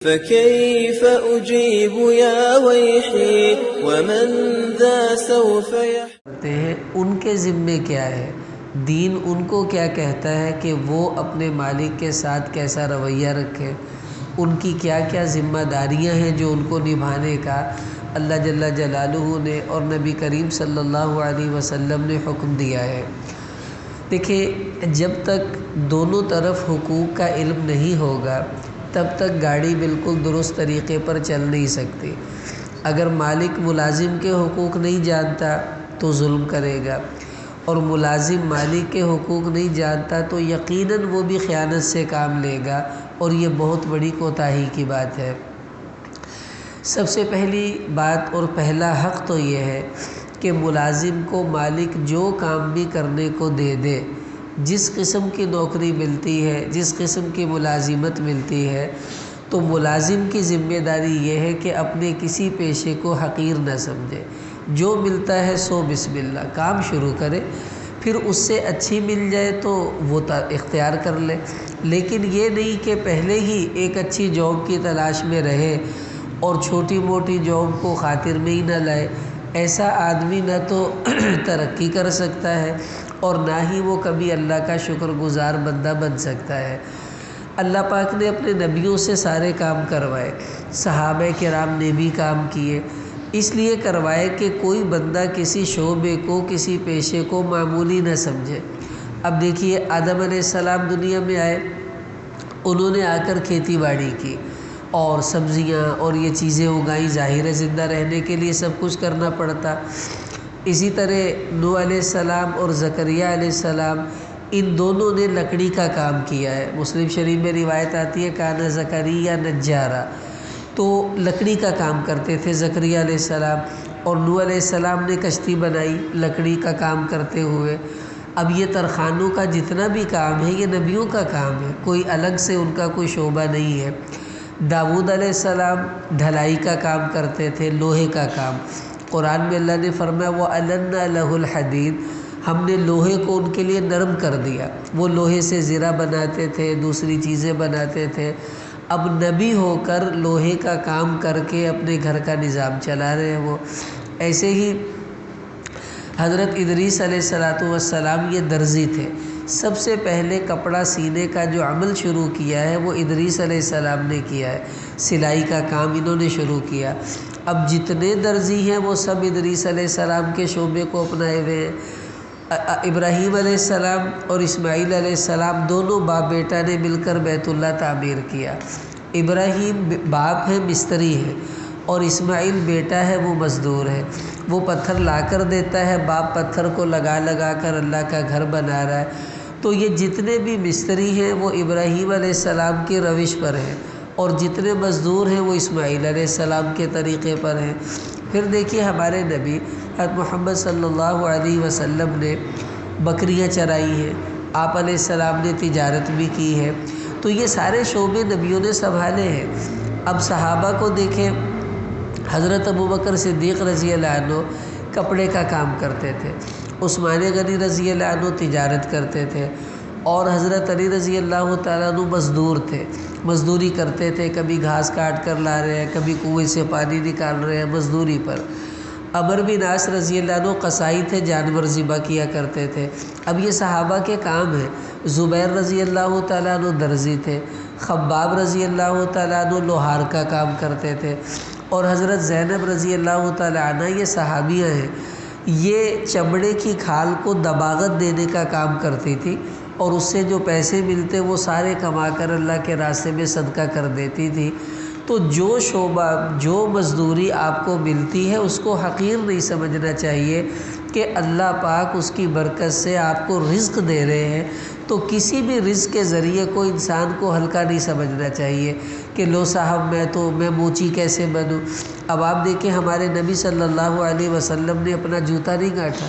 فكيف أجيب يا ويحي ومن ذا سوف کرتے ہیں ان کے ذمے کیا ہے، دین ان کو کیا کہتا ہے کہ وہ اپنے مالک کے ساتھ کیسا رویہ رکھے، ان کی کیا کیا ذمہ داریاں ہیں جو ان کو نبھانے کا اللہ جل جلالہ نے اور نبی کریم صلی اللہ علیہ وسلم نے حکم دیا ہے۔ دیکھیں، جب تک دونوں طرف حقوق کا علم نہیں ہوگا تب تک گاڑی بالکل درست طریقے پر چل نہیں سکتی۔ اگر مالک ملازم کے حقوق نہیں جانتا تو ظلم کرے گا، اور ملازم مالک کے حقوق نہیں جانتا تو یقیناً وہ بھی خیانت سے کام لے گا، اور یہ بہت بڑی کوتاہی کی بات ہے۔ سب سے پہلی بات اور پہلا حق تو یہ ہے کہ ملازم کو مالک جو کام بھی کرنے کو دے دے، جس قسم کی نوکری ملتی ہے، جس قسم کی ملازمت ملتی ہے، تو ملازم کی ذمہ داری یہ ہے کہ اپنے کسی پیشے کو حقیر نہ سمجھے، جو ملتا ہے سو بسم اللہ کام شروع کرے، پھر اس سے اچھی مل جائے تو وہ اختیار کر لے، لیکن یہ نہیں کہ پہلے ہی ایک اچھی جاب کی تلاش میں رہے اور چھوٹی موٹی جاب کو خاطر میں ہی نہ لائے۔ ایسا آدمی نہ تو ترقی کر سکتا ہے اور نہ ہی وہ کبھی اللہ کا شکر گزار بندہ بن سکتا ہے۔ اللہ پاک نے اپنے نبیوں سے سارے کام کروائے، صحابہ کرام نے بھی کام کیے، اس لیے کروائے کہ کوئی بندہ کسی شعبے کو، کسی پیشے کو معمولی نہ سمجھے۔ اب دیکھیے، آدم علیہ السلام دنیا میں آئے، انہوں نے آ کر کھیتی باڑی کی اور سبزیاں اور یہ چیزیں اگائیں، ظاہر ہے زندہ رہنے کے لیے سب کچھ کرنا پڑتا۔ اسی طرح نوح علیہ السلام اور زکریا علیہ السلام، ان دونوں نے لکڑی کا کام کیا ہے۔ مسلم شریف میں روایت آتی ہے کانا زکریا نجارا، تو لکڑی کا کام کرتے تھے زکریا علیہ السلام، اور نوح علیہ السلام نے کشتی بنائی لکڑی کا کام کرتے ہوئے۔ اب یہ ترخانوں کا جتنا بھی کام ہے یہ نبیوں کا کام ہے، کوئی الگ سے ان کا کوئی شعبہ نہیں ہے۔ داؤد علیہ السلام ڈھلائی کا کام کرتے تھے، لوہے کا کام۔ قرآن میں اللہ نے فرمایا وَأَلَنَّا لَهُ الْحَدِيدَ، ہم نے لوہے کو ان کے لیے نرم کر دیا۔ وہ لوہے سے زرہ بناتے تھے، دوسری چیزیں بناتے تھے۔ اب نبی ہو کر لوہے کا کام کر کے اپنے گھر کا نظام چلا رہے ہیں وہ۔ ایسے ہی حضرت ادریس علیہ السلام یہ درزی تھے، سب سے پہلے کپڑا سینے کا جو عمل شروع کیا ہے وہ ادریس علیہ السلام نے کیا ہے، سلائی کا کام انہوں نے شروع کیا۔ اب جتنے درزی ہیں وہ سب ادریس علیہ السلام کے شعبے کو اپنائے ہوئے ہیں۔ ابراہیم علیہ السلام اور اسماعیل علیہ السلام دونوں باپ بیٹا نے مل کر بیت اللہ تعمیر کیا۔ ابراہیم باپ ہے، مستری ہے، اور اسماعیل بیٹا ہے، وہ مزدور ہے۔ وہ پتھر لا کر دیتا ہے، باپ پتھر کو لگا لگا کر اللہ کا گھر بنا رہا ہے۔ تو یہ جتنے بھی مستری ہیں وہ ابراہیم علیہ السلام کی روش پر ہیں، اور جتنے مزدور ہیں وہ اسماعیل علیہ السلام کے طریقے پر ہیں۔ پھر دیکھیے ہمارے نبی حضرت محمد صلی اللہ علیہ وسلم نے بکریاں چرائی ہیں، آپ علیہ السلام نے تجارت بھی کی ہے، تو یہ سارے شعبے نبیوں نے سنبھالے ہیں۔ اب صحابہ کو دیکھیں، حضرت ابوبکر صدیق رضی اللہ عنہ کپڑے کا کام کرتے تھے، عثمان غنی رضی اللہ عنہ تجارت کرتے تھے، اور حضرت علی رضی اللہ تعالیٰ عنہ مزدور تھے، مزدوری کرتے تھے، کبھی گھاس کاٹ کر لا رہے ہیں، کبھی کنویں سے پانی نکال رہے ہیں مزدوری پر۔ عمر بن عاص رضی اللہ عنہ قصائی تھے، جانور ذبح کیا کرتے تھے۔ اب یہ صحابہ کے کام ہیں۔ زبیر رضی اللہ تعالیٰ عنہ درزی تھے، خباب رضی اللہ تعالیٰ عنہ لوہار کا کام کرتے تھے، اور حضرت زینب رضی اللہ تعالیٰ عنہ یہ صحابیاں ہیں، یہ چمڑے کی کھال کو دباغت دینے کا کام کرتی تھی، اور اس سے جو پیسے ملتے وہ سارے کما کر اللہ کے راستے میں صدقہ کر دیتی تھی۔ تو جو شعبہ، جو مزدوری آپ کو ملتی ہے اس کو حقیر نہیں سمجھنا چاہیے کہ اللہ پاک اس کی برکت سے آپ کو رزق دے رہے ہیں، تو کسی بھی رزق کے ذریعے کو انسان کو ہلکا نہیں سمجھنا چاہیے کہ لو صاحب میں موچی کیسے بنوں۔ اب آپ دیکھیں ہمارے نبی صلی اللہ علیہ وسلم نے اپنا جوتا نہیں گاٹھا،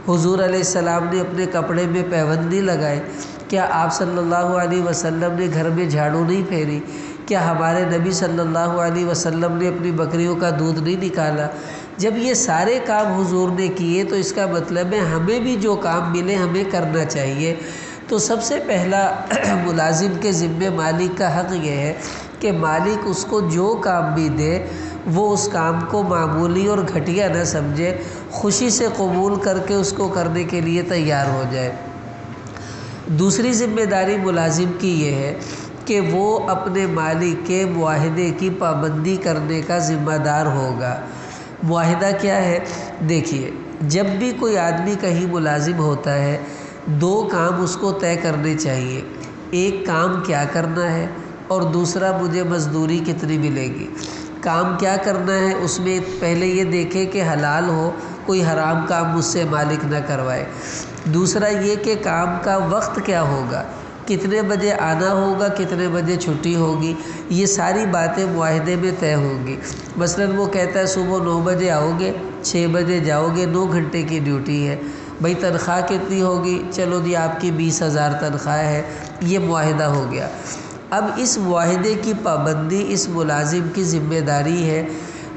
حضور علیہ السلام نے اپنے کپڑے میں پیوند نہیں لگائے، کیا آپ صلی اللہ علیہ وسلم نے گھر میں جھاڑو نہیں پھیری، کیا ہمارے نبی صلی اللہ علیہ وسلم نے اپنی بکریوں کا دودھ نہیں نکالا؟ جب یہ سارے کام حضور نے کیے تو اس کا مطلب ہے ہمیں بھی جو کام ملے ہمیں کرنا چاہیے۔ تو سب سے پہلا ملازم کے ذمے مالک کا حق یہ ہے کہ مالک اس کو جو کام بھی دے وہ اس کام کو معمولی اور گھٹیا نہ سمجھے، خوشی سے قبول کر کے اس کو کرنے کے لیے تیار ہو جائے۔ دوسری ذمہ داری ملازم کی یہ ہے کہ وہ اپنے مالک کے معاہدے کی پابندی کرنے کا ذمہ دار ہوگا۔ معاہدہ کیا ہے؟ دیکھیے، جب بھی کوئی آدمی کہیں ملازم ہوتا ہے، دو کام اس کو طے کرنے چاہیے۔ ایک کام کیا کرنا ہے اور دوسرا مجھے مزدوری کتنی ملے گی۔ کام کیا کرنا ہے اس میں پہلے یہ دیکھے کہ حلال ہو، کوئی حرام کام مجھ سے مالک نہ کروائے۔ دوسرا یہ کہ کام کا وقت کیا ہوگا، کتنے بجے آنا ہوگا، کتنے بجے چھٹی ہوگی، یہ ساری باتیں معاہدے میں طے ہوں گی۔ مثلاً وہ کہتا ہے صبح 9 بجے آؤ گے، 6 بجے جاؤ گے، 9 گھنٹے کی ڈیوٹی ہے۔ بھئی تنخواہ کتنی ہوگی؟ چلو جی آپ کی 20,000 تنخواہ ہے، یہ معاہدہ ہو گیا۔ اب اس معاہدے کی پابندی اس ملازم کی ذمہ داری ہے۔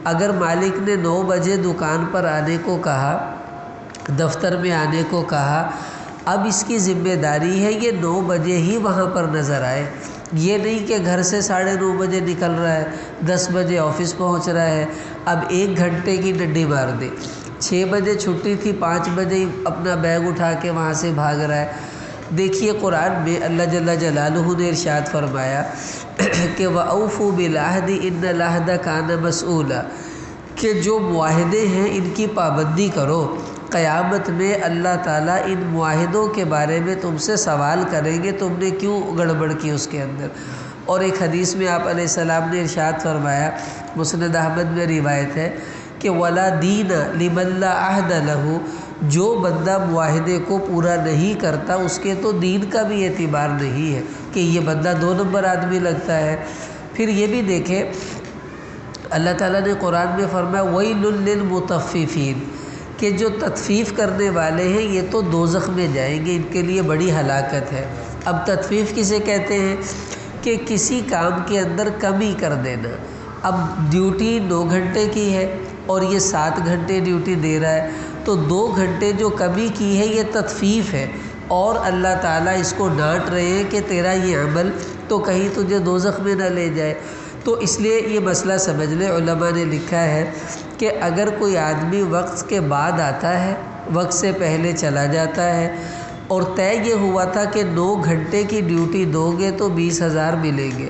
اگر مالک نے 9 بجے دکان پر آنے کو کہا، دفتر میں آنے کو کہا، اب اس کی ذمہ داری ہے یہ 9 بجے ہی وہاں پر نظر آئے۔ یہ نہیں کہ گھر سے 9:30 بجے نکل رہا ہے، 10 بجے آفس پہنچ رہا ہے، اب 1 گھنٹے کی ڈنڈی مار دی۔ 6 بجے چھٹی تھی، 5 بجے ہی اپنا بیگ اٹھا کے وہاں سے بھاگ رہا ہے۔ دیکھیے قرآن میں اللہ جل جلالہ نے ارشاد فرمایا کہ وَأَوْفُوا بِالْعَهْدِ إِنَّ الْعَهْدَ كَانَ مَسْئُولًا، کہ جو معاہدے ہیں ان کی پابندی کرو۔ قیامت میں اللہ تعالیٰ ان معاہدوں کے بارے میں تم سے سوال کریں گے، تم نے کیوں گڑبڑ کی اس کے اندر۔ اور ایک حدیث میں آپ علیہ السلام نے ارشاد فرمایا، مسند احمد میں روایت ہے کہ وَلَا دِينَ لِمَن لَا عَهْدَ لَهُ، جو بندہ معاہدے کو پورا نہیں کرتا اس کے تو دین کا بھی اعتبار نہیں ہے کہ یہ بندہ 2 نمبر آدمی لگتا ہے۔ پھر یہ بھی دیکھیں اللہ تعالیٰ نے قرآن میں فرمایا وَيْلٌ لِّلْمُطَفِّفِينَ، کہ جو تطفیف کرنے والے ہیں یہ تو دوزخ میں جائیں گے، ان کے لیے بڑی ہلاکت ہے۔ اب تطفیف کسے کہتے ہیں؟ کہ کسی کام کے اندر کمی کر دینا۔ اب ڈیوٹی 9 گھنٹے کی ہے اور یہ 7 گھنٹے ڈیوٹی دے رہا ہے، تو 2 گھنٹے جو کمی کی ہے یہ تطفیف ہے، اور اللہ تعالیٰ اس کو ڈانٹ رہے ہیں کہ تیرا یہ عمل تو کہیں تجھے دوزخ میں نہ لے جائے۔ تو اس لیے یہ مسئلہ سمجھ لیں، علماء نے لکھا ہے کہ اگر کوئی آدمی وقت کے بعد آتا ہے، وقت سے پہلے چلا جاتا ہے، اور طے یہ ہوا تھا کہ 9 گھنٹے کی ڈیوٹی دو گے تو 20,000 ملیں گے،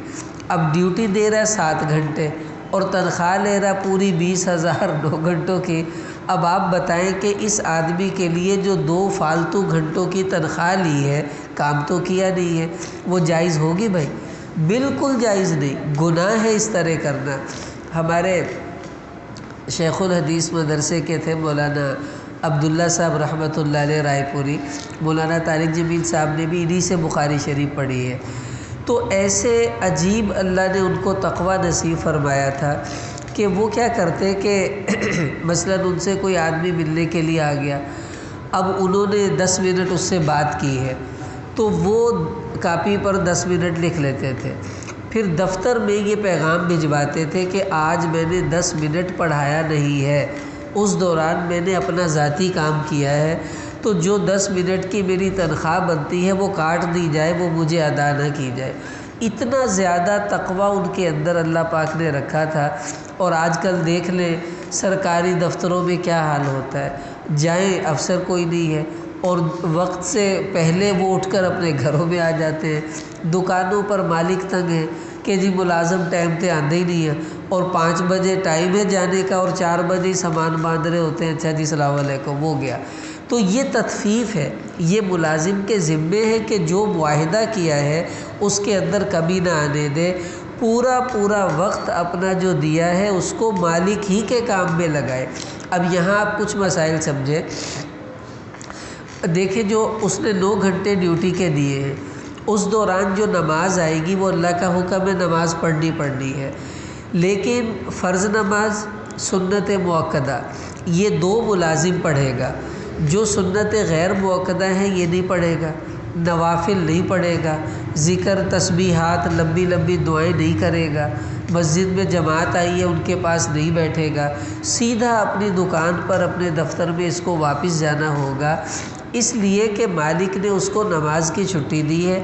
اب ڈیوٹی دے رہا ہے 7 گھنٹے اور تنخواہ لے رہا پوری 20,000 9 گھنٹوں کی۔ اب آپ بتائیں کہ اس آدمی کے لیے جو 2 فالتو گھنٹوں کی تنخواہ لی ہے، کام تو کیا نہیں ہے، وہ جائز ہوگی؟ بھائی بالکل جائز نہیں، گناہ ہے اس طرح کرنا۔ ہمارے شیخ الحدیث مدرسے کے تھے مولانا عبداللہ صاحب رحمۃ اللہ علیہ رائے پوری، مولانا طارق جمیل صاحب نے بھی انہی سے بخاری شریف پڑھی ہے۔ تو ایسے عجیب اللہ نے ان کو تقوی نصیب فرمایا تھا کہ وہ کیا کرتے کہ مثلاً ان سے کوئی آدمی ملنے کے لیے آ گیا، اب انہوں نے 10 منٹ اس سے بات کی ہے تو وہ کاپی پر 10 منٹ لکھ لیتے تھے، پھر دفتر میں یہ پیغام بھجواتے تھے کہ آج میں نے 10 منٹ پڑھایا نہیں ہے، اس دوران میں نے اپنا ذاتی کام کیا ہے، تو جو 10 منٹ کی میری تنخواہ بنتی ہے وہ کاٹ دی جائے، وہ مجھے ادا نہ کی جائے۔ اتنا زیادہ تقوی ان کے اندر اللہ پاک نے رکھا تھا۔ اور آج کل دیکھ لیں سرکاری دفتروں میں کیا حال ہوتا ہے، جائیں افسر کوئی نہیں ہے اور وقت سے پہلے وہ اٹھ کر اپنے گھروں میں آ جاتے ہیں۔ دکانوں پر مالک تنگ ہیں کہ جی ملازم ٹائم پہ آندے ہی نہیں ہے، اور 5 بجے ٹائم ہے جانے کا اور 4 بجے ہی سامان باندھ رہے ہوتے ہیں، اچھا جی السلام علیکم وہ گیا۔ تو یہ تطفیف ہے، یہ ملازم کے ذمے ہے کہ جو معاہدہ کیا ہے اس کے اندر کمی نہ آنے دے، پورا وقت اپنا جو دیا ہے اس کو مالک ہی کے کام میں لگائے۔ اب یہاں آپ کچھ مسائل سمجھیں، دیکھیں جو اس نے 9 گھنٹے ڈیوٹی کے دیے ہیں، اس دوران جو نماز آئے گی وہ اللہ کا حکم ہے، نماز پڑھنی ہے، لیکن فرض نماز، سنت موقدہ یہ 2 ملازم پڑھے گا، جو سنت غیر موقدہ ہیں یہ نہیں پڑھے گا، نوافل نہیں پڑھے گا، ذکر تسبیحات لمبی دعائیں نہیں کرے گا، مسجد میں جماعت آئی ہے ان کے پاس نہیں بیٹھے گا، سیدھا اپنی دکان پر اپنے دفتر میں اس کو واپس جانا ہوگا، اس لیے کہ مالک نے اس کو نماز کی چھٹی دی ہے۔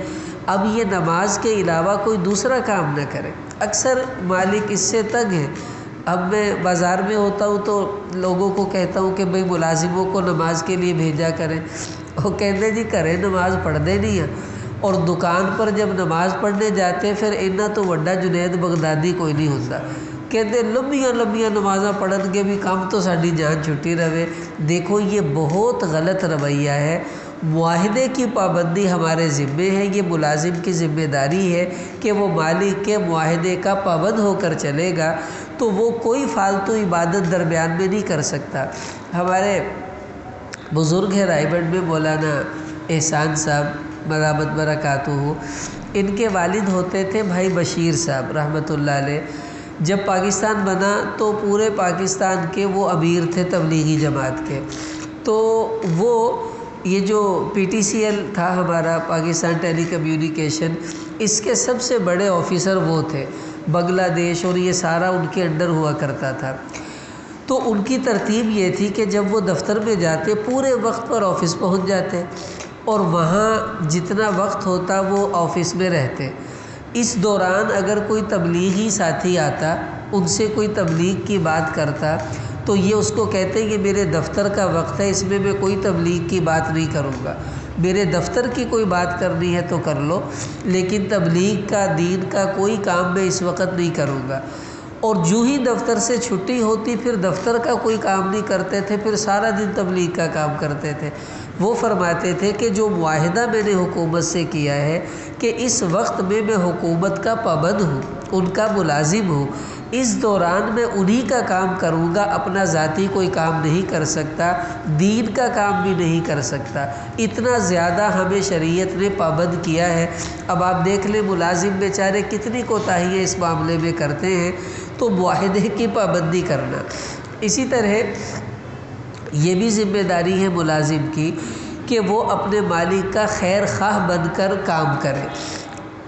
اب یہ نماز کے علاوہ کوئی دوسرا کام نہ کرے۔ اکثر مالک اس سے تنگ ہے۔ اب میں بازار میں ہوتا ہوں تو لوگوں کو کہتا ہوں کہ بھئی ملازموں کو نماز کے لیے بھیجا کریں، وہ کہتے جی کریں نماز پڑھ دے نہیں ہے، اور دکان پر جب نماز پڑھنے جاتے پھر اینا تو وڈا جنید بغدادی کوئی نہیں ہوتا، کہتے لمبیاں لمبیاں نمازاں پڑھن کے بھی کام تو ساڈی جان چھٹی رہے۔ دیکھو یہ بہت غلط رویہ ہے۔ معاہدے کی پابندی ہمارے ذمے ہے، یہ ملازم کی ذمہ داری ہے کہ وہ مالک کے معاہدے کا پابند ہو کر چلے گا، تو وہ کوئی فالتو عبادت درمیان میں نہیں کر سکتا۔ ہمارے بزرگ ہیں رائے گڑھ میں مولانا احسان صاحب مدامت برکاتہ ہو، ان کے والد ہوتے تھے بھائی بشیر صاحب رحمۃ اللہ علیہ۔ جب پاکستان بنا تو پورے پاکستان کے وہ امیر تھے تبلیغی جماعت کے، تو وہ یہ جو پی ٹی سی ایل تھا ہمارا پاکستان ٹیلی کمیونیکیشن، اس کے سب سے بڑے آفیسر وہ تھے، بنگلہ دیش اور یہ سارا ان کے انڈر ہوا کرتا تھا۔ تو ان کی ترتیب یہ تھی کہ جب وہ دفتر میں جاتے پورے وقت پر آفس پہنچ جاتے اور وہاں جتنا وقت ہوتا وہ آفس میں رہتے۔ اس دوران اگر کوئی تبلیغی ساتھی آتا، ان سے کوئی تبلیغ کی بات کرتا، تو یہ اس کو کہتے ہیں کہ میرے دفتر کا وقت ہے، اس میں کوئی تبلیغ کی بات نہیں کروں گا، میرے دفتر کی کوئی بات کرنی ہے تو کر لو، لیکن تبلیغ کا دین کا کوئی کام میں اس وقت نہیں کروں گا۔ اور جو ہی دفتر سے چھٹی ہوتی پھر دفتر کا کوئی کام نہیں کرتے تھے، پھر سارا دن تبلیغ کا کام کرتے تھے۔ وہ فرماتے تھے کہ جو معاہدہ میں نے حکومت سے کیا ہے کہ اس وقت میں حکومت کا پابند ہوں، ان کا ملازم ہوں، اس دوران میں انہی کا کام کروں گا، اپنا ذاتی کوئی کام نہیں کر سکتا، دین کا کام بھی نہیں کر سکتا۔ اتنا زیادہ ہمیں شریعت نے پابند کیا ہے۔ اب آپ دیکھ لیں ملازم بیچارے کتنی کوتاہیاں اس معاملے میں کرتے ہیں، تو معاہدے کی پابندی کرنا۔ اسی طرح یہ بھی ذمہ داری ہے ملازم کی کہ وہ اپنے مالک کا خیر خواہ بن کر کام کرے۔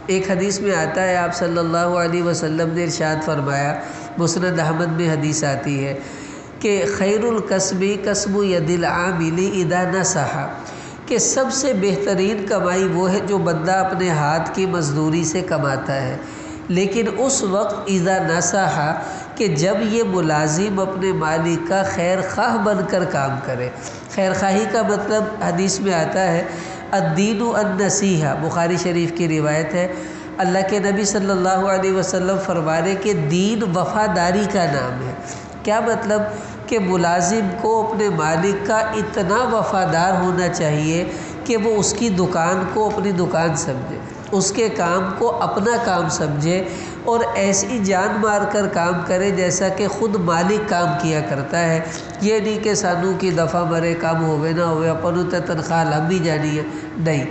ایک حدیث میں آتا ہے آپ صلی اللہ علیہ وسلم نے ارشاد فرمایا، مسند احمد میں حدیث آتی ہے کہ خیر الکسب کسب ید العامل اذا نصح، کہ سب سے بہترین کمائی وہ ہے جو بندہ اپنے ہاتھ کی مزدوری سے کماتا ہے، لیکن اس وقت اذا نصح کہ جب یہ ملازم اپنے مالک کا خیر خواہ بن کر کام کرے۔ خیر خواہی کا مطلب حدیث میں آتا ہے الدین النصیحہ، بخاری شریف کی روایت ہے، اللہ کے نبی صلی اللہ علیہ وسلم فرمانے کہ دین وفاداری کا نام ہے۔ کیا مطلب کہ ملازم کو اپنے مالک کا اتنا وفادار ہونا چاہیے کہ وہ اس کی دکان کو اپنی دکان سمجھے، اس کے کام کو اپنا کام سمجھے، اور ایسی جان مار کر کام کرے جیسا کہ خود مالک کام کیا کرتا ہے۔ یہ نہیں کہ سانو کی دفعہ مرے کام ہوئے نہ ہوئے اپنوں تے تنخواہ لم بھی جانی ہے، نہیں۔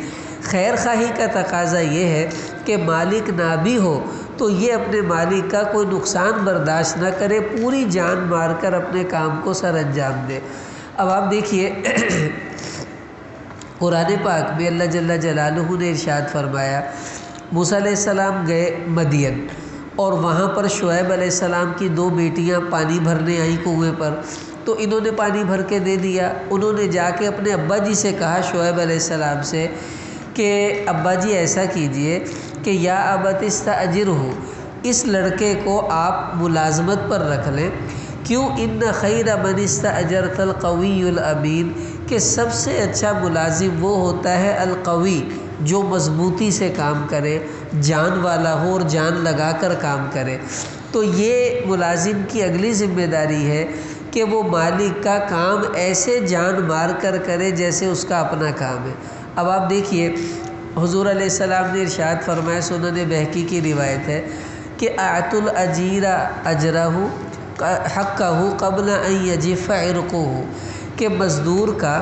خیر خواہی کا تقاضا یہ ہے کہ مالک نہ بھی ہو تو یہ اپنے مالک کا کوئی نقصان برداشت نہ کرے، پوری جان مار کر اپنے کام کو سر انجام دے۔ اب آپ دیکھیے قرآن پاک میں اللہ جل جلالہ نے ارشاد فرمایا، موسیٰ علیہ السلام گئے مدین اور وہاں پر شعیب علیہ السلام کی 2 بیٹیاں پانی بھرنے آئیں کنویں پر، تو انہوں نے پانی بھر کے دے دیا۔ انہوں نے جا کے اپنے ابا جی سے کہا شعیب علیہ السلام سے کہ ابا جی ایسا کیجئے کہ یا ابت استاجرہ، اس لڑکے کو آپ ملازمت پر رکھ لیں۔ کیوں؟ ان خیر من استاجرت القوی الامین، کہ سب سے اچھا ملازم وہ ہوتا ہے القوی، جو مضبوطی سے کام کرے، جان والا ہو اور جان لگا کر کام کرے۔ تو یہ ملازم کی اگلی ذمہ داری ہے کہ وہ مالک کا کام ایسے جان مار کر کرے جیسے اس کا اپنا کام ہے۔ اب آپ دیکھیے حضور علیہ السلام نے ارشاد فرمایا، سنن بہقی کی روایت ہے کہ اعط الاجیر اجرہ حقہ قبل ان یجف عرقہ، کہ مزدور کا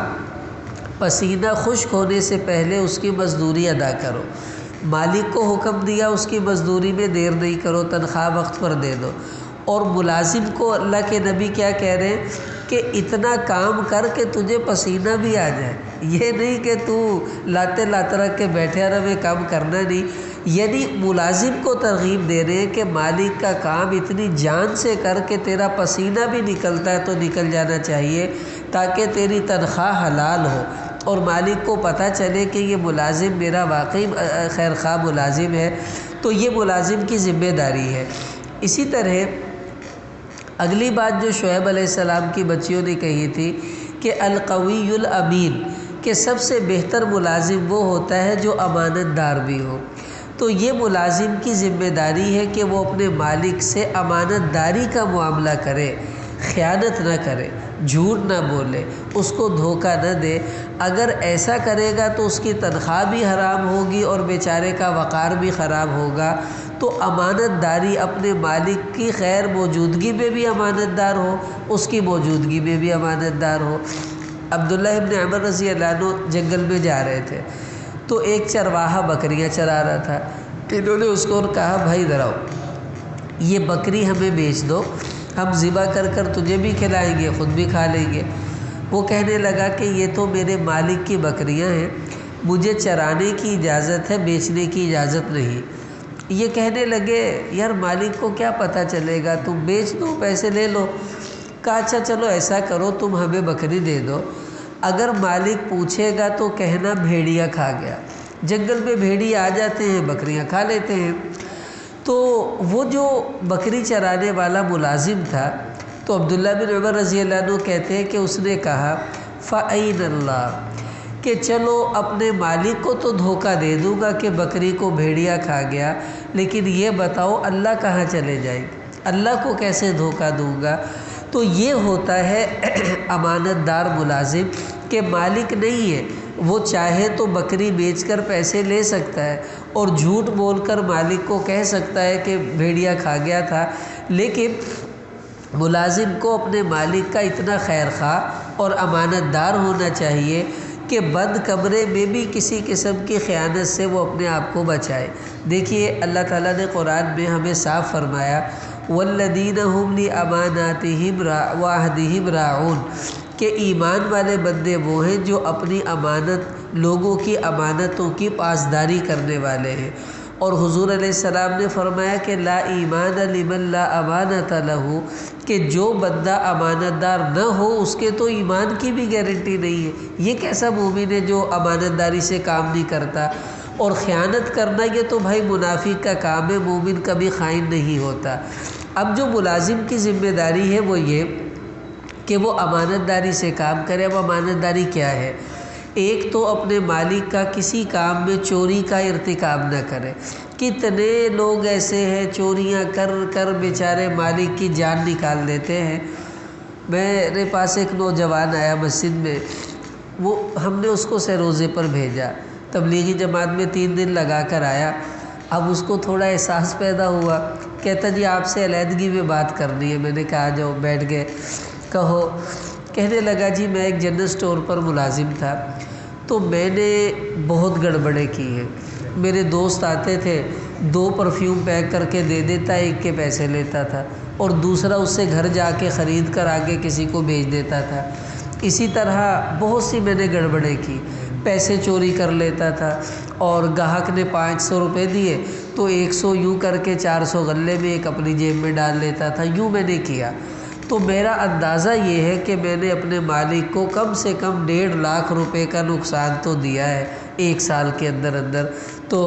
پسینہ خشک ہونے سے پہلے اس کی مزدوری ادا کرو۔ مالک کو حکم دیا اس کی مزدوری میں دیر نہیں کرو، تنخواہ وقت پر دے دو۔ اور ملازم کو اللہ کے نبی کیا کہہ رہے ہیں کہ اتنا کام کر کے تجھے پسینہ بھی آ جائے، یہ نہیں کہ تو لاتے رکھ کے بیٹھے رہے، کام کرنا نہیں۔ یعنی ملازم کو ترغیب دے رہے ہیں کہ مالک کا کام اتنی جان سے کر کے تیرا پسینہ بھی نکلتا ہے تو نکل جانا چاہیے، تاکہ تیری تنخواہ حلال ہو۔ اور مالک کو پتہ چلے کہ یہ ملازم میرا واقعی خیر خواہ ملازم ہے، تو یہ ملازم کی ذمہ داری ہے۔ اسی طرح اگلی بات جو شعیب علیہ السلام کی بچیوں نے کہی تھی کہ القوی الامین، کہ سب سے بہتر ملازم وہ ہوتا ہے جو امانت دار بھی ہو۔ تو یہ ملازم کی ذمہ داری ہے کہ وہ اپنے مالک سے امانت داری کا معاملہ کرے، خیانت نہ کرے، جھوٹ نہ بولے، اس کو دھوکہ نہ دے۔ اگر ایسا کرے گا تو اس کی تنخواہ بھی حرام ہوگی اور بیچارے کا وقار بھی خراب ہوگا۔ تو امانت داری اپنے مالک کی خیر موجودگی میں بھی امانت دار ہو، اس کی موجودگی میں بھی امانت دار ہو۔ عبداللہ ابن عمر رضی اللہ عنہ جنگل میں جا رہے تھے، تو ایک چرواہا بکریاں چرا رہا تھا۔ انہوں نے اس کو کہا بھائی ادھر آؤ، یہ بکری ہمیں بیچ دو، ہم ذبح کر کر تجھے بھی کھلائیں گے، خود بھی کھا لیں گے۔ وہ کہنے لگا کہ یہ تو میرے مالک کی بکریاں ہیں، مجھے چرانے کی اجازت ہے، بیچنے کی اجازت نہیں۔ یہ کہنے لگے یار مالک کو کیا پتہ چلے گا، تم بیچ دو، پیسے لے لو۔ کہا اچھا چلو ایسا کرو، تم ہمیں بکری دے دو، اگر مالک پوچھے گا تو کہنا بھیڑیا کھا گیا۔ جنگل میں بھیڑیا آ جاتے ہیں، بکریاں کھا لیتے ہیں۔ تو وہ جو بکری چرانے والا ملازم تھا، تو عبداللہ بن عمر رضی اللہ عنہ کہتے ہیں کہ اس نے کہا فَأَيْنَ اللَّهُ، کہ چلو اپنے مالک کو تو دھوکہ دے دوں گا کہ بکری کو بھیڑیا کھا گیا، لیکن یہ بتاؤ اللہ کہاں چلے جائیں گے، اللہ کو کیسے دھوکہ دوں گا۔ تو یہ ہوتا ہے امانت دار ملازم کہ مالک نہیں ہے، وہ چاہے تو بکری بیچ کر پیسے لے سکتا ہے اور جھوٹ بول کر مالک کو کہہ سکتا ہے کہ بھیڑیا کھا گیا تھا، لیکن ملازم کو اپنے مالک کا اتنا خیر خواہ اور امانت دار ہونا چاہیے کہ بند کمرے میں بھی کسی قسم کی خیانت سے وہ اپنے آپ کو بچائے۔ دیکھیے اللہ تعالیٰ نے قرآن میں ہمیں صاف فرمایا والذین هم لاماناتہم وعہدہم راعون، کہ ایمان والے بندے وہ ہیں جو اپنی امانت، لوگوں کی امانتوں کی پاسداری کرنے والے ہیں۔ اور حضور علیہ السلام نے فرمایا کہ لا ایمان لمن لا امانت لہ، کہ جو بندہ امانت دار نہ ہو اس کے تو ایمان کی بھی گارنٹی نہیں ہے۔ یہ کیسا مومن ہے جو امانت داری سے کام نہیں کرتا؟ اور خیانت کرنا یہ تو بھائی منافق کا کام ہے، مومن کبھی خائن نہیں ہوتا۔ اب جو ملازم کی ذمہ داری ہے وہ یہ کہ وہ امانت داری سے کام کرے۔ اب امانت داری کیا ہے؟ ایک تو اپنے مالک کا کسی کام میں چوری کا ارتکاب نہ کرے۔ کتنے لوگ ایسے ہیں چوریاں کر کر بیچارے مالک کی جان نکال دیتے ہیں۔ میرے پاس ایک نوجوان آیا مسجد میں، وہ ہم نے اس کو سروزے پر بھیجا، تبلیغی جماعت میں 3 دن لگا کر آیا۔ اب اس کو تھوڑا احساس پیدا ہوا، کہتا جی آپ سے علیحدگی میں بات کرنی ہے۔ میں نے کہا جاؤ، بیٹھ گئے، کہو۔ کہنے لگا جی میں ایک جنرل اسٹور پر ملازم تھا، تو میں نے بہت گڑبڑیں کی ہیں۔ میرے دوست آتے تھے، 2 پرفیوم پیک کر کے دے دیتا، 1 کے پیسے لیتا تھا، اور دوسرا اس سے گھر جا کے خرید کر آگے کسی کو بھیج دیتا تھا۔ اسی طرح بہت سی میں نے گڑبڑیں کی، پیسے چوری کر لیتا تھا، اور گاہک نے 500 روپے دیے تو 100 یوں کر کے 400 غلے میں ایک اپنی جیب میں ڈال لیتا تھا۔ یوں میں نے کیا۔ تو میرا اندازہ یہ ہے کہ میں نے اپنے مالک کو کم سے کم 1.5 لاکھ روپے کا نقصان تو دیا ہے 1 سال کے اندر اندر۔ تو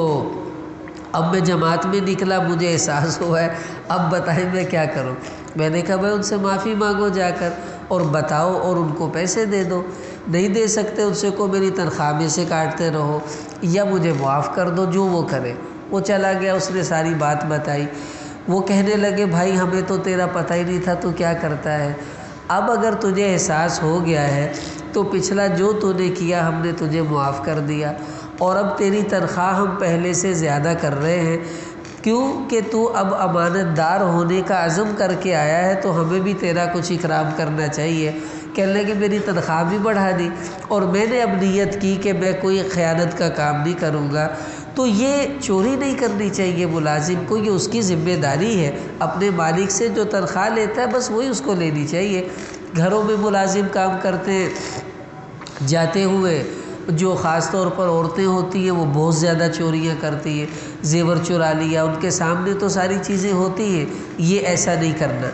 اب میں جماعت میں نکلا، مجھے احساس ہوا ہے، اب بتائیں میں کیا کروں۔ میں نے کہا بھائی ان سے معافی مانگو جا کر اور بتاؤ اور ان کو پیسے دے دو، نہیں دے سکتے ان سے کو میری تنخواہ میں سے کاٹتے رہو یا مجھے معاف کر دو، جو وہ کرے۔ وہ چلا گیا، اس نے ساری بات بتائی۔ وہ کہنے لگے بھائی ہمیں تو تیرا پتہ ہی نہیں تھا تو کیا کرتا ہے، اب اگر تجھے احساس ہو گیا ہے تو پچھلا جو تو نے کیا ہم نے تجھے معاف کر دیا، اور اب تیری تنخواہ ہم پہلے سے زیادہ کر رہے ہیں، کیوں کہ تو اب امانت دار ہونے کا عزم کر کے آیا ہے تو ہمیں بھی تیرا کچھ اکرام کرنا چاہیے۔ کہنے لگے میری تنخواہ بھی بڑھا دی اور میں نے اب نیت کی کہ میں کوئی خیانت کا کام نہیں کروں گا۔ تو یہ چوری نہیں کرنی چاہیے ملازم کو، یہ اس کی ذمہ داری ہے، اپنے مالک سے جو تنخواہ لیتا ہے بس وہی اس کو لینی چاہیے۔ گھروں میں ملازم کام کرتے ہیں، جاتے ہوئے جو خاص طور پر عورتیں ہوتی ہیں وہ بہت زیادہ چوریاں کرتی ہیں، زیور چرا لیا، ان کے سامنے تو ساری چیزیں ہوتی ہیں، یہ ایسا نہیں کرنا۔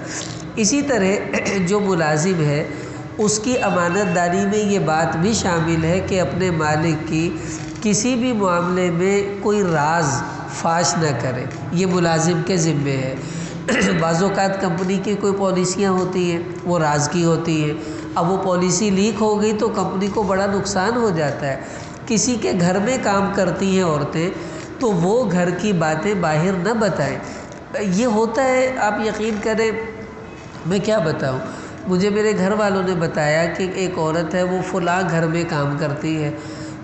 اسی طرح جو ملازم ہے اس کی امانت داری میں یہ بات بھی شامل ہے کہ اپنے مالک کی کسی بھی معاملے میں کوئی راز فاش نہ کرے، یہ ملازم کے ذمے ہے۔ بعض اوقات کمپنی کی کوئی پالیسیاں ہوتی ہیں، وہ راز کی ہوتی ہیں، اب وہ پالیسی لیک ہو گئی تو کمپنی کو بڑا نقصان ہو جاتا ہے۔ کسی کے گھر میں کام کرتی ہیں عورتیں تو وہ گھر کی باتیں باہر نہ بتائیں، یہ ہوتا ہے۔ آپ یقین کریں، میں کیا بتاؤں، مجھے میرے گھر والوں نے بتایا کہ ایک عورت ہے، وہ فلاں گھر میں کام کرتی ہے،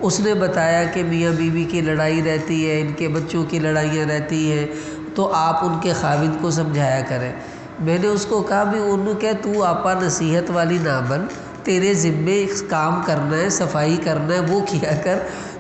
اس نے بتایا کہ میاں بیوی کی لڑائی رہتی ہے، ان کے بچوں کی لڑائیاں رہتی ہیں، تو آپ ان کے خاوند کو سمجھایا کریں۔ میں نے اس کو کہا بھی انہوں کہ تو آپا نصیحت والی نہ بن، تیرے ذمے کام کرنا ہے، صفائی کرنا ہے، وہ کیا کر،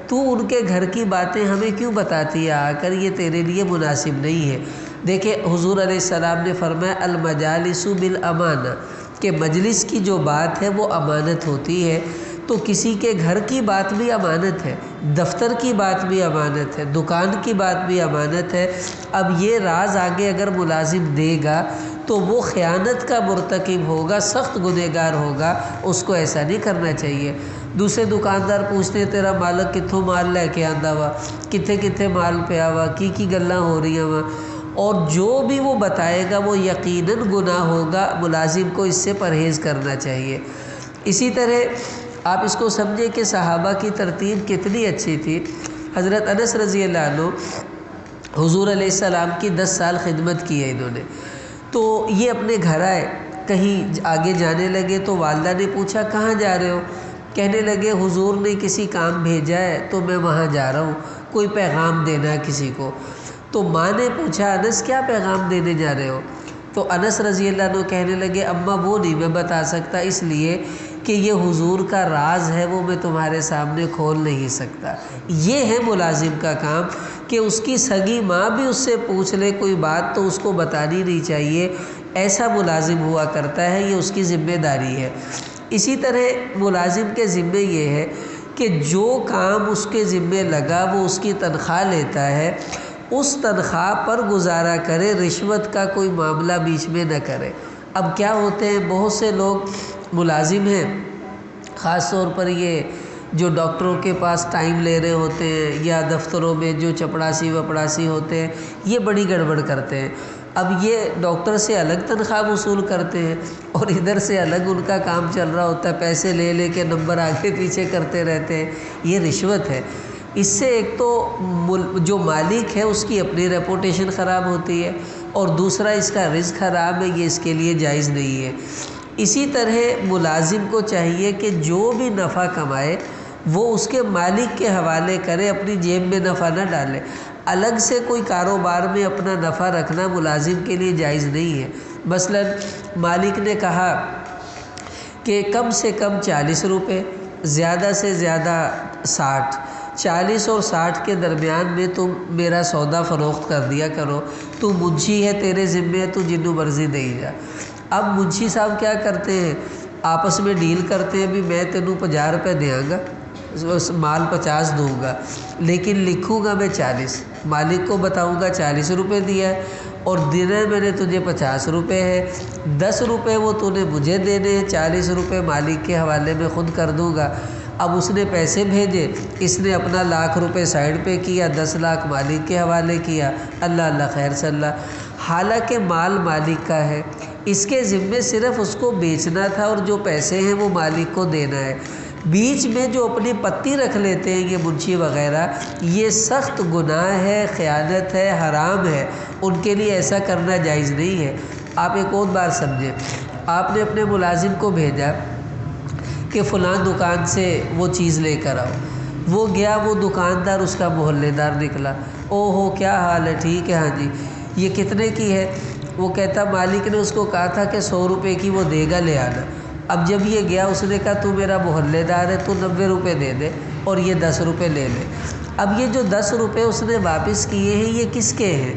تو ان کے گھر کی باتیں ہمیں کیوں بتاتی ہے آ کر، یہ تیرے لیے مناسب نہیں ہے۔ دیکھیں حضور علیہ السلام نے فرمایا المجالس بالامانہ، کہ مجلس کی جو بات ہے وہ امانت ہوتی ہے، تو کسی کے گھر کی بات بھی امانت ہے، دفتر کی بات بھی امانت ہے، دکان کی بات بھی امانت ہے۔ اب یہ راز آگے اگر ملازم دے گا تو وہ خیانت کا مرتکب ہوگا، سخت گنہگار ہوگا، اس کو ایسا نہیں کرنا چاہیے۔ دوسرے دکاندار پوچھتے ہیں تیرا مالک کتھوں مال لے کے آندا وا، کتھے کتھے مال پیا وا، کی گلاں ہو رہی وا، اور جو بھی وہ بتائے گا وہ یقیناً گناہ ہوگا، ملازم کو اس سے پرہیز کرنا چاہیے۔ اسی طرح آپ اس کو سمجھیں کہ صحابہ کی ترتیب کتنی اچھی تھی۔ حضرت انس رضی اللہ عنہ حضور علیہ السلام کی 10 سال خدمت کی ہے انہوں نے، تو یہ اپنے گھر آئے، کہیں آگے جانے لگے تو والدہ نے پوچھا کہاں جا رہے ہو؟ کہنے لگے حضور نے کسی کام بھیجا ہے تو میں وہاں جا رہا ہوں، کوئی پیغام دینا ہے کسی کو۔ تو ماں نے پوچھا انس کیا پیغام دینے جا رہے ہو؟ تو انس رضی اللہ عنہ کہنے لگے اماں وہ نہیں میں بتا سکتا، اس لیے کہ یہ حضور کا راز ہے، وہ میں تمہارے سامنے کھول نہیں سکتا۔ یہ ہے ملازم کا کام کہ اس کی سگی ماں بھی اس سے پوچھ لے کوئی بات تو اس کو بتانی نہیں چاہیے، ایسا ملازم ہوا کرتا ہے، یہ اس کی ذمہ داری ہے۔ اسی طرح ملازم کے ذمے یہ ہے کہ جو کام اس کے ذمے لگا وہ اس کی تنخواہ لیتا ہے، اس تنخواہ پر گزارا کرے، رشوت کا کوئی معاملہ بیچ میں نہ کرے۔ اب کیا ہوتے ہیں، بہت سے لوگ ملازم ہیں، خاص طور پر یہ جو ڈاکٹروں کے پاس ٹائم لے رہے ہوتے ہیں یا دفتروں میں جو چپڑاسی وپڑاسی ہوتے ہیں، یہ بڑی گڑبڑ کرتے ہیں۔ اب یہ ڈاکٹر سے الگ تنخواہ وصول کرتے ہیں اور ادھر سے الگ ان کا کام چل رہا ہوتا ہے، پیسے لے لے کے نمبر آگے پیچھے کرتے رہتے ہیں، یہ رشوت ہے۔ اس سے ایک تو جو مالک ہے اس کی اپنی ریپوٹیشن خراب ہوتی ہے، اور دوسرا اس کا رزق حرام ہے، یہ اس کے لیے جائز نہیں ہے۔ اسی طرح ملازم کو چاہیے کہ جو بھی نفع کمائے وہ اس کے مالک کے حوالے کرے، اپنی جیب میں نفع نہ ڈالے۔ الگ سے کوئی کاروبار میں اپنا نفع رکھنا ملازم کے لیے جائز نہیں ہے۔ مثلا مالک نے کہا کہ کم سے کم 40 روپے، زیادہ سے زیادہ 60، 40 اور 60 کے درمیان میں تم میرا سودا فروخت کر دیا کرو، تو منشی ہے، تیرے ذمے ہے، تو جنوں مرضی دے جا۔ اب منشی صاحب کیا کرتے ہیں، آپس میں ڈیل کرتے ہیں، بھی میں تینوں 50 روپے دیاں گا، مال 50 دوں گا، لیکن لکھوں گا میں 40، مالک کو بتاؤں گا 40 روپے دیا ہے اور دینا میں نے تجھے 50 روپے ہے، 10 روپے وہ تو نے مجھے دینے ہیں، 40 روپے مالک کے حوالے میں خود کر دوں گا۔ اب اس نے پیسے بھیجے، اس نے اپنا 1,00,000 روپے سائڈ پہ کیا، 10 لاکھ مالک کے حوالے کیا، اللہ اللہ خیر صلی اللہ، حالانکہ مال مالک کا ہے، اس کے ذمے صرف اس کو بیچنا تھا اور جو پیسے ہیں وہ مالک کو دینا ہے۔ بیچ میں جو اپنی پتی رکھ لیتے ہیں یہ منشی وغیرہ، یہ سخت گناہ ہے، خیانت ہے، حرام ہے، ان کے لیے ایسا کرنا جائز نہیں ہے۔ آپ ایک اور بار سمجھیں، آپ نے اپنے ملازم کو بھیجا کہ فلاں دکان سے وہ چیز لے کر آؤ، وہ گیا، وہ دکاندار اس کا محلے دار نکلا، او ہو کیا حال ہے، ٹھیک ہے، ہاں جی، یہ کتنے کی ہے؟ وہ کہتا مالک نے اس کو کہا تھا کہ 100 روپے کی وہ دے گا، لے آنا۔ اب جب یہ گیا اس نے کہا تو میرا محلے دار ہے، تو 90 روپے دے دے اور یہ 10 روپے لے لے۔ اب یہ جو 10 روپے اس نے واپس کیے ہیں یہ کس کے ہیں؟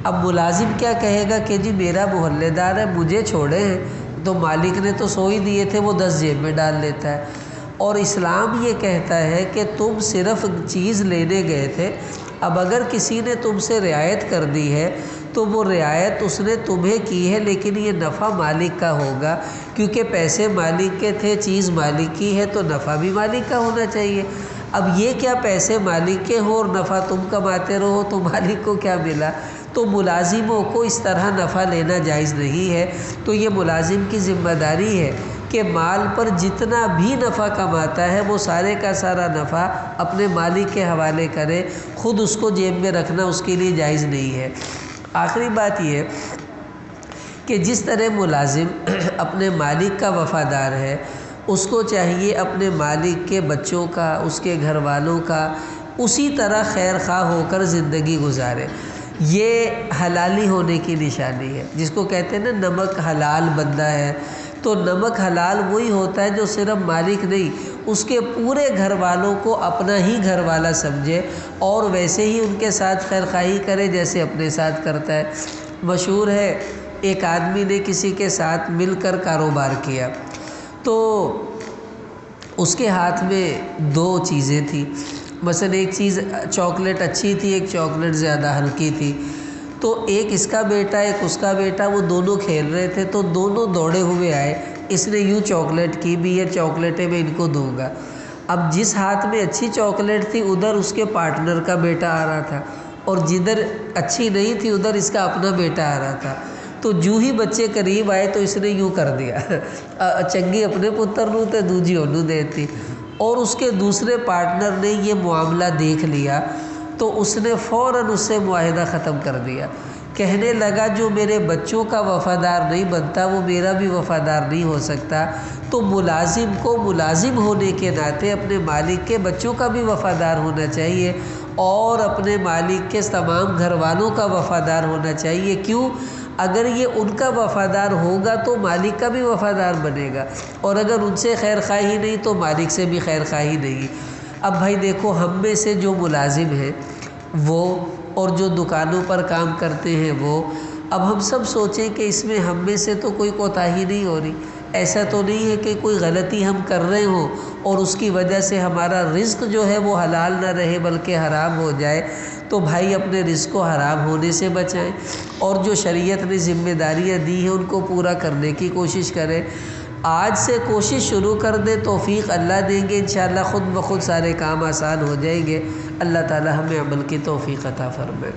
اب ملازم کیا کہے گا کہ جی میرا محلے دار ہے، مجھے چھوڑے ہیں، تو مالک نے تو 100 ہی دیے تھے، وہ 10 جیب میں ڈال لیتا ہے۔ اور اسلام یہ کہتا ہے کہ تم صرف چیز لینے گئے تھے، اب اگر کسی نے تم سے رعایت کر دی ہے تو وہ رعایت اس نے تمہیں کی ہے، لیکن یہ نفع مالک کا ہوگا، کیونکہ پیسے مالک کے تھے، چیز مالک کی ہے، تو نفع بھی مالک کا ہونا چاہیے۔ اب یہ کیا پیسے مالک کے ہو اور نفع تم کماتے رہو تو مالک کو کیا ملا؟ تو ملازموں کو اس طرح نفع لینا جائز نہیں ہے۔ تو یہ ملازم کی ذمہ داری ہے کہ مال پر جتنا بھی نفع کماتا ہے وہ سارے کا سارا نفع اپنے مالک کے حوالے کرے، خود اس کو جیب میں رکھنا اس کے لیے جائز نہیں ہے۔ آخری بات یہ کہ جس طرح ملازم اپنے مالک کا وفادار ہے، اس کو چاہیے اپنے مالک کے بچوں کا، اس کے گھر والوں کا اسی طرح خیر خواہ ہو کر زندگی گزارے۔ یہ حلالی ہونے کی نشانی ہے، جس کو کہتے ہیں نا نمک حلال بندہ ہے۔ تو نمک حلال وہی ہوتا ہے جو صرف مالک نہیں، اس کے پورے گھر والوں کو اپنا ہی گھر والا سمجھے اور ویسے ہی ان کے ساتھ خیر خواہی کرے جیسے اپنے ساتھ کرتا ہے۔ مشہور ہے ایک آدمی نے کسی کے ساتھ مل کر کاروبار کیا، تو اس کے ہاتھ میں دو چیزیں تھیں، مثلا ایک چیز چاکلیٹ اچھی تھی، ایک چاکلیٹ زیادہ ہلکی تھی۔ تو ایک اس کا بیٹا ایک اس کا بیٹا، وہ دونوں کھیل رہے تھے، تو دونوں دوڑے ہوئے آئے، اس نے یوں چاکلیٹ کی بھی، یہ چاکلیٹیں میں ان کو دوں گا۔ اب جس ہاتھ میں اچھی چاکلیٹ تھی ادھر اس کے پارٹنر کا بیٹا آ رہا تھا، اور جدھر اچھی نہیں تھی ادھر اس کا اپنا بیٹا آ رہا تھا۔ تو جو ہی بچے قریب آئے تو اس نے یوں کر دیا، چنگی اپنے پتر نو تے دوجی انہوں دیتی۔ اور اس کے دوسرے پارٹنر نے یہ معاملہ دیکھ لیا تو اس نے فوراً اس سے معاہدہ ختم کر دیا، کہنے لگا جو میرے بچوں کا وفادار نہیں بنتا وہ میرا بھی وفادار نہیں ہو سکتا۔ تو ملازم کو ملازم ہونے کے ناطے اپنے مالک کے بچوں کا بھی وفادار ہونا چاہیے اور اپنے مالک کے تمام گھر والوں کا وفادار ہونا چاہیے۔ کیوں؟ اگر یہ ان کا وفادار ہوگا تو مالک کا بھی وفادار بنے گا، اور اگر ان سے خیر خواہی نہیں تو مالک سے بھی خیر خواہی نہیں۔ اب بھائی دیکھو، ہم میں سے جو ملازم ہیں وہ اور جو دکانوں پر کام کرتے ہیں وہ، اب ہم سب سوچیں کہ اس میں ہم میں سے تو کوئی کوتاہی نہیں ہو رہی، ایسا تو نہیں ہے کہ کوئی غلطی ہم کر رہے ہوں اور اس کی وجہ سے ہمارا رزق جو ہے وہ حلال نہ رہے بلکہ حرام ہو جائے۔ تو بھائی اپنے رزق کو حرام ہونے سے بچائیں، اور جو شریعت نے ذمہ داریاں دی ہیں ان کو پورا کرنے کی کوشش کریں۔ آج سے کوشش شروع کر دیں، توفیق اللہ دیں گے، انشاءاللہ خود بخود سارے کام آسان ہو جائیں گے۔ اللہ تعالی ہمیں عمل کی توفیق عطا فرمائے۔